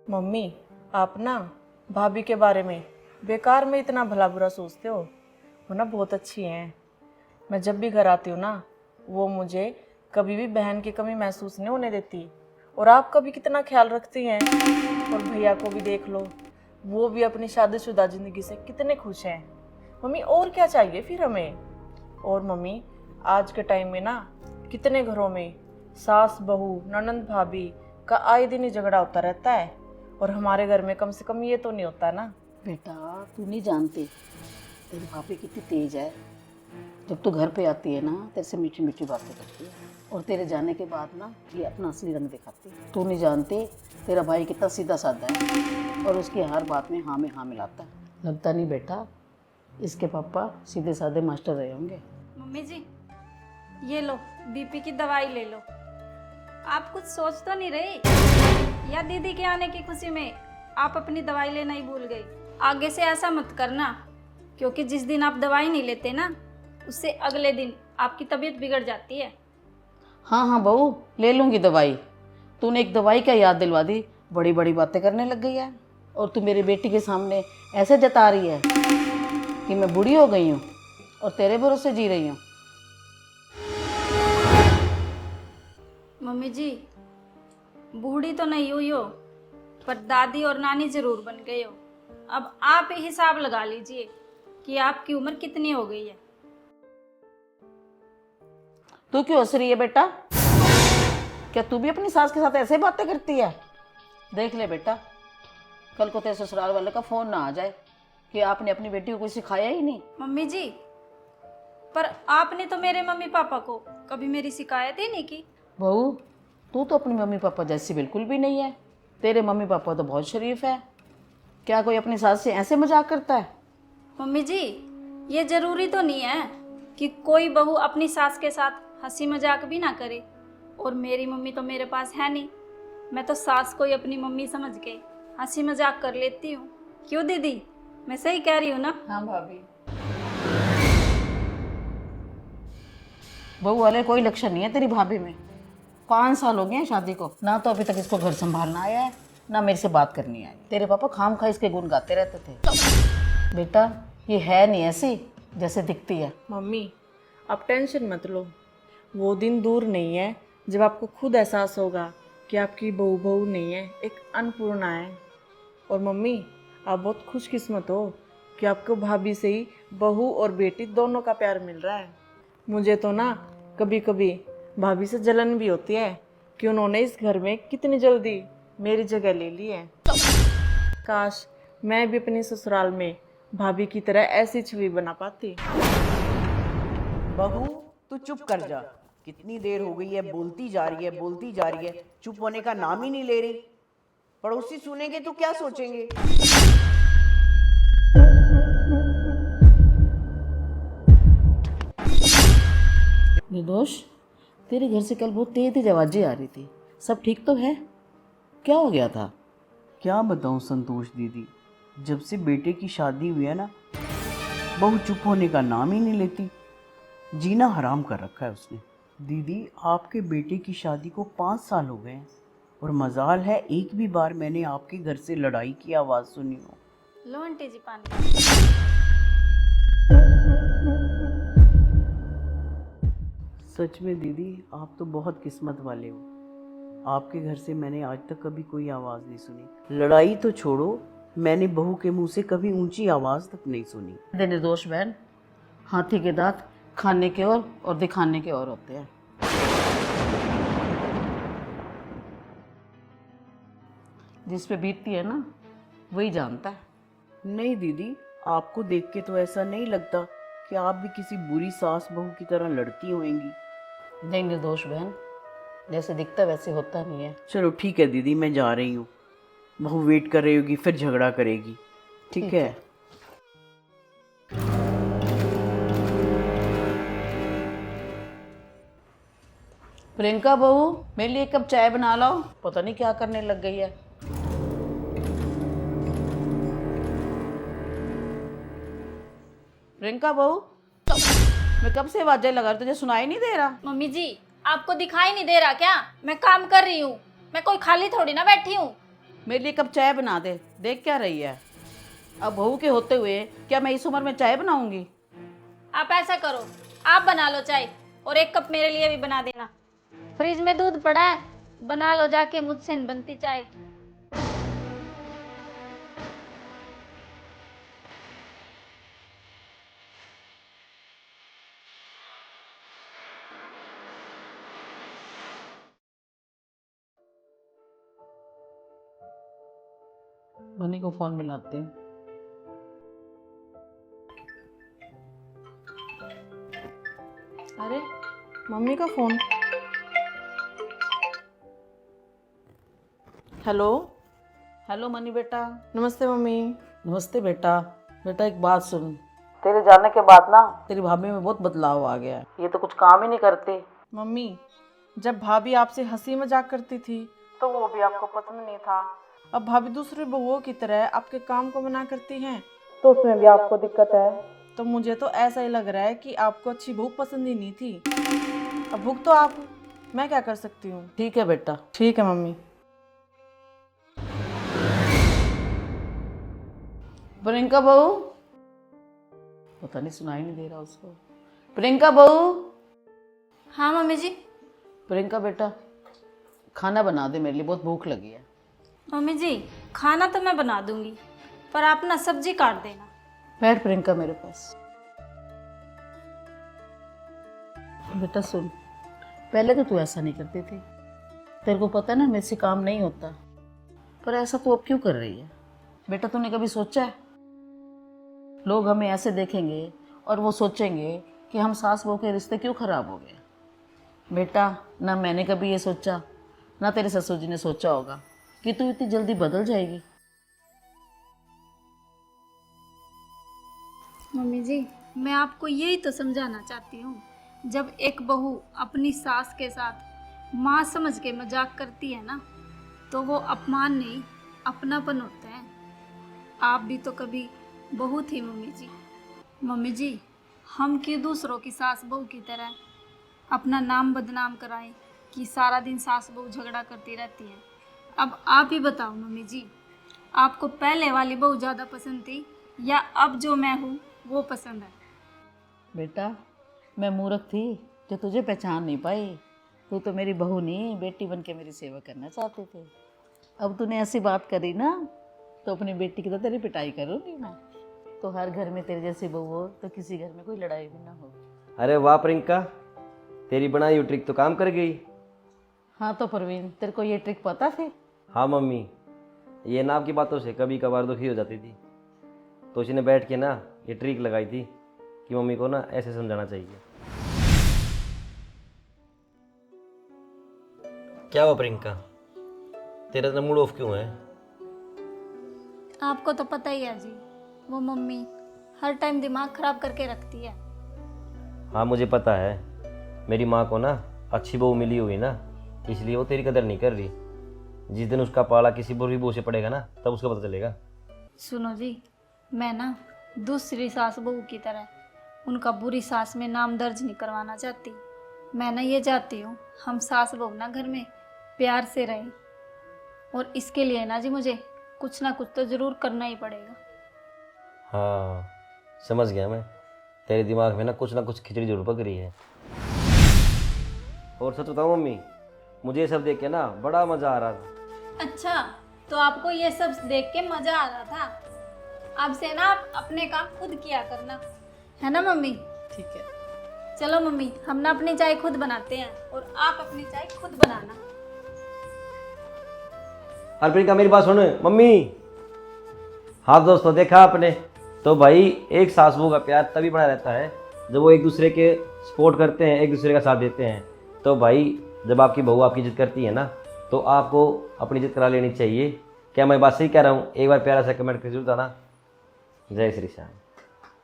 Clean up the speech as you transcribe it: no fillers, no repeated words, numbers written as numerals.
Mummy, आप ना भाभी के बारे में बेकार में इतना भला बुरा सोचते हो। वो ना बहुत अच्छी हैं। मैं जब भी घर आती हूँ ना, वो मुझे कभी भी बहन की कमी महसूस नहीं होने देती। और आपका भी कितना ख्याल रखती हैं। और भैया को भी देख लो, वो भी अपनी शादीशुदा ज़िंदगी से कितने खुश हैं। मम्मी, और क्या चाहिए फिर हमें। और मम्मी, आज के टाइम में ना कितने घरों में सास बहू ननंद भाभी का आए दिन ही झगड़ा होता रहता है। और हमारे घर में कम से कम ये तो नहीं होता ना। बेटा तू नहीं जानती तेरी भाभी कितनी तेज है। जब तू घर पे आती है ना तेरे से मीठी मीठी बातें करती है और तेरे जाने के बाद ना ये अपना असली रंग दिखाती है। तू नहीं जानती तेरा भाई कितना सीधा साधा है और उसकी हर बात में हाँ मिलाता है। लगता नहीं बेटा इसके पापा सीधे साधे मास्टर रहे होंगे। मम्मी जी, ये लो बीपी की दवाई ले लो। आप कुछ सोच तो नहीं रही, या दीदी के आने की खुशी में आप अपनी दवाई लेना ही भूल गई? आगे से ऐसा मत करना, क्योंकि जिस दिन आप दवाई नहीं लेते ना, उससे अगले दिन आपकी तबीयत बिगड़ जाती है। हाँ बहू ले लूँगी दवाई। तूने एक दवाई क्या याद दिलवा दी, बड़ी बड़ी बातें करने लग गई है। और तू मेरी बेटी के सामने ऐसे जता रही है कि मैं बूढ़ी हो गई हूँ और तेरे भरोसे जी रही हूँ। मम्मी जी, बूढ़ी तो नहीं हुई हो, पर दादी और नानी जरूर बन गए हो। अब आप ही हिसाब लगा लीजिए कि आपकी उम्र कितनी हो गई है। तू क्यों हंस रही है बेटा? क्या तू भी अपनी सास के साथ ऐसे बातें करती है? देख ले बेटा, कल को तेरे ससुराल वाले का फोन ना आ जाए कि आपने अपनी बेटी को कुछ सिखाया ही नहीं। मम्मी जी, पर आपने तो मेरे मम्मी पापा को कभी मेरी शिकायत ही नहीं की। बहू तू तो अपनी मम्मी पापा जैसी बिल्कुल भी नहीं है। तेरे मम्मी पापा तो बहुत शरीफ है। क्या कोई अपनी सास से ऐसे मजाक करता है? मम्मी जी, ये जरूरी तो नहीं है कि कोई बहू अपनी सास के साथ हंसी मजाक भी ना करे। और मेरी मम्मी तो मेरे पास है नहीं, मैं तो सास को ही अपनी मम्मी समझ के हंसी मजाक कर लेती हूँ। क्यों दीदी, मैं सही कह रही हूँ ना? हाँ भाभी। बहू वाले कोई लक्षण नहीं है तेरी भाभी में। 5 साल हो गए हैं शादी को, ना तो अभी तक इसको घर संभालना आया है ना मेरे से बात करनी आई। तेरे पापा खाम खा इसके गुण गाते रहते थे। बेटा ये है नहीं ऐसी जैसे दिखती है। मम्मी, आप टेंशन मत लो। वो दिन दूर नहीं है जब आपको खुद एहसास होगा कि आपकी बहू बहू नहीं है, एक अन्नपूर्णा है। और मम्मी, आप बहुत खुशकिस्मत हो कि आपको भाभी से ही बहू और बेटी दोनों का प्यार मिल रहा है। मुझे तो ना कभी कभी भाभी से जलन भी होती है कि उन्होंने इस घर में कितनी जल्दी मेरी जगह ले ली है। काश मैं भी अपनी ससुराल में भाभी की तरह ऐसी छवि बना पाती। बहू तू चुप कर जा। कितनी देर हो गई है, बोलती जा रही है बोलती जा रही है, चुप होने का नाम ही नहीं ले रही। पड़ोसी सुनेंगे तो क्या सोचेंगे? निर्दोष, तेरे घर से कल बहुत तेज आवाजें आ रही थी, सब ठीक तो है? क्या हो गया था? क्या बताऊं संतोष दीदी, जब से बेटे की शादी हुई है ना, बहू चुप होने का नाम ही नहीं लेती। जीना हराम कर रखा है उसने। दीदी आपके बेटे की शादी को 5 साल हो गए हैं और मजाल है एक भी बार मैंने आपके घर से लड़ाई की आवाज़ सुनी हो। लो आंटी जी पानी। सच में दीदी आप तो बहुत किस्मत वाले हो। आपके घर से मैंने आज तक कभी कोई आवाज़ नहीं सुनी। लड़ाई तो छोड़ो, मैंने बहू के मुंह से कभी ऊंची आवाज़ तक नहीं सुनी। दे निर्दोष बहन, हाथी के दांत खाने के और दिखाने के और होते हैं। जिस पे बीतती है ना वही जानता है। नहीं दीदी, आपको देख के तो ऐसा नहीं लगता कि आप भी किसी बुरी सास बहू की तरह लड़ती होंगी। नहीं निर्दोष बहन, जैसे दिखता वैसे होता नहीं है। चलो ठीक है दीदी, मैं जा रही हूँ। बहू वेट कर रही होगी, फिर झगड़ा करेगी। ठीक है। प्रियंका बहू, मेरे लिए एक कप चाय बना लाओ। पता नहीं क्या करने लग गई है। प्रियंका बहू, मैं कब से आवाजें लगा रही, तुझे सुनाई नहीं दे रहा? मम्मी जी, आपको दिखाई नहीं दे रहा क्या? मैं काम कर रही हूँ, मैं कोई खाली थोड़ी ना बैठी हूँ। मेरे लिए कप चाय बना दे। देख क्या रही है? अब बहू के होते हुए क्या मैं इस उम्र में चाय बनाऊंगी? आप ऐसा करो, आप बना लो चाय और एक कप मेरे लिए भी बना देना। फ्रिज में दूध पड़ा है, बना लो जाके, मुझसे नहीं बनती चाय। मनी को फोन मिलाते हैं। अरे मम्मी का फ़ोन। हेलो। हेलो मनी बेटा। नमस्ते मम्मी। नमस्ते बेटा। बेटा एक बात सुन, तेरे जाने के बाद ना तेरी भाभी में बहुत बदलाव आ गया है। ये तो कुछ काम ही नहीं करते। मम्मी, जब भाभी आपसे हंसी मजाक करती थी तो वो भी आपको पसंद नहीं था। अब भाभी दूसरी बहुओं की तरह आपके काम को मना करती हैं तो उसमें भी आपको दिक्कत है। तो मुझे तो ऐसा ही लग रहा है कि आपको अच्छी बहू पसंद ही नहीं थी। अब भुगतो आप, मैं क्या कर सकती हूँ। ठीक है बेटा। ठीक है मम्मी। प्रियंका बहू, पता नहीं सुनाई नहीं दे रहा उसको। प्रियंका बहू। हाँ मम्मी जी। प्रियंका बेटा, खाना बना दे, मेरे लिए बहुत भूख लगी है। मम्मी जी, खाना तो मैं बना दूंगी, पर आप ना सब्जी काट देना। बैठ प्रियंका मेरे पास। बेटा सुन, पहले तो तू ऐसा नहीं करती थी। तेरे को पता है ना मेरे से काम नहीं होता, पर ऐसा तू अब क्यों कर रही है? बेटा तूने कभी सोचा है लोग हमें ऐसे देखेंगे और वो सोचेंगे कि हम सास बहू के रिश्ते क्यों खराब हो गए? बेटा ना मैंने कभी ये सोचा, ना तेरे ससुर जी ने सोचा होगा कि तू इतनी जल्दी बदल जाएगी। मम्मी जी, मैं आपको यही तो समझाना चाहती हूँ, जब एक बहू अपनी सास के साथ माँ समझ के मजाक करती है ना, तो वो अपमान नहीं अपनापन होता है। आप भी तो कभी बहू थी मम्मी जी। मम्मी जी, हम क्यों दूसरों की सास बहू की तरह अपना नाम बदनाम कराएं कि सारा दिन सास बहू झगड़ा करती रहती हैं। अब आप ही बताओ मम्मी जी, आपको पहले वाली बहू ज़्यादा पसंद थी या अब जो मैं हूँ वो पसंद है? बेटा मैं मूर्ख थी जो तुझे पहचान नहीं पाई। तू तो मेरी बहू नहीं, बेटी बन के मेरी सेवा करना चाहते थे। अब तूने ऐसी बात करी ना, तो अपनी बेटी की तो तेरी पिटाई करूँगी मैं। तो हर घर में तेरे जैसी बहू हो तो किसी घर में कोई लड़ाई भी ना हो। अरे वाह प्रियंका, तेरी बनाई हुई ट्रिक तो काम कर गई। हाँ तो प्रवीण, तेरे को ये ट्रिक पता थी? हाँ मम्मी, ये ना आपकी बातों से कभी कभार दुखी हो जाती थी, तो उसने बैठ के ना ये ट्रिक लगाई थी कि मम्मी को ना ऐसे समझाना चाहिए। क्या हुआ प्रियंका, तेरा इतना मूड ऑफ क्यों है? आपको तो पता ही है जी, वो मम्मी हर टाइम दिमाग खराब करके रखती है। हाँ मुझे पता है, मेरी माँ को ना अच्छी बहू मिली हुई ना, इसलिए वो तेरी कदर नहीं कर रही। जिस दिन उसका पाला किसी बुरी बहू से पड़ेगा ना, तब उसको पता चलेगा। सुनो जी, मैं ना दूसरी सास बहू की तरह उनका बुरी सास में नाम दर्ज नहीं करवाना चाहती। मैं ना ये चाहती हूँ हम सास बहू ना घर में प्यार से रहें, और इसके लिए ना जी मुझे कुछ ना कुछ तो ज़रूर करना ही पड़ेगा। हाँ समझ गया मैं, तेरे दिमाग में ना कुछ खिचड़ी जरूर पक रही है। और सच बताऊँ मम्मी, मुझे ये सब देख के ना बड़ा मज़ा आ रहा था। अच्छा, तो आपको ये सब देख के मज़ा आ रहा था? अब से ना आप अपने काम खुद किया करना, है ना मम्मी? ठीक है। चलो मम्मी, हम ना अपनी चाय खुद बनाते हैं और आप अपनी चाय खुद बनाना। अरे प्रियंका मेरी बात सुन मम्मी। हाँ दोस्तों, देखा आपने, तो भाई एक सास बहू का प्यार तभी बना रहता है जब वो एक दूसरे के सपोर्ट करते हैं, एक दूसरे का साथ देते हैं। तो भाई जब आपकी बहू आपकी इज्जत करती है ना, तो आपको अपनी इज्जत करा लेनी चाहिए। क्या मैं बात सही कह रहा हूँ? एक बार प्यारा सा कमेंट कर जरूर देना। जय श्री श्याम।